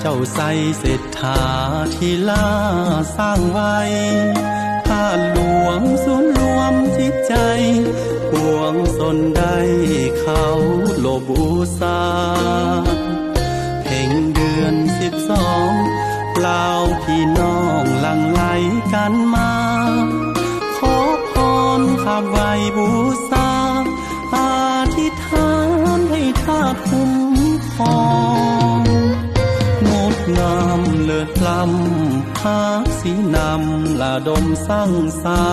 เจ้าใส่เศรษฐาที่ล่าสร้างไว้ผ้าหลวงศูนย์รวมจิตใจปวงสนได้เขาโลบูซาเพ่งเดือน12เล่าพี่น้องหลั่งไหลกันมาขอพรข้ามไว้บูชาอธิษฐานให้ท่าคุ้มครองงดงามเลิศล้ำภาคสีนำละดมสร้างสา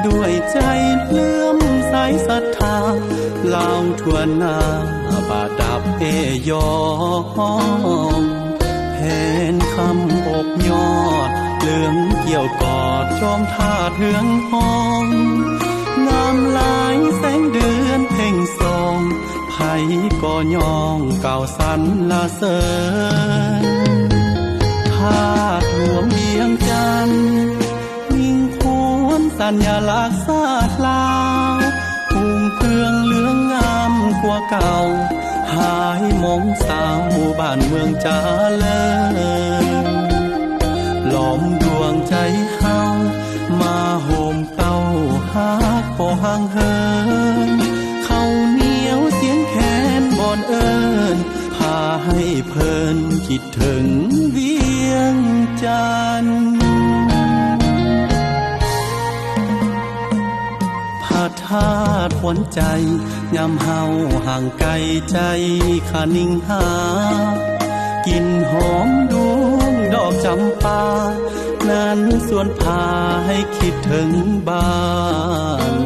ด้วยใจเลื่อมใสศรัทธาเล่าทั่วหน้าบาดับเอยองแผนคำอกยอดเหลืองเกี่ยวกอดจอมท่าเทืองหองงามหลายแสงเดือนเพ่งส่องไผก็ย่องเก่าสันละเสริญธาตุหลวงเวียงจันทร์ยิ่งควรสัญลักษณ์ศาสตร์ลาวภูมิเครื่องเหลืองงามกว่าเก่าหายมองสาวบ้านเมืองเจริญหลอมดวงใจเฮามาโฮมเก่าฮักบ่ห่างเหินเข้าเหนียวเสียงแค้นบอนเอิญพาให้เพลินคิดถึงเวียงจันทร์พาธาตุหวนใจยามเฮาห่างไกลใจขานิ่งหากินหอมดวงดอกจำปานั้นส่วนพาให้คิดถึงบ้าน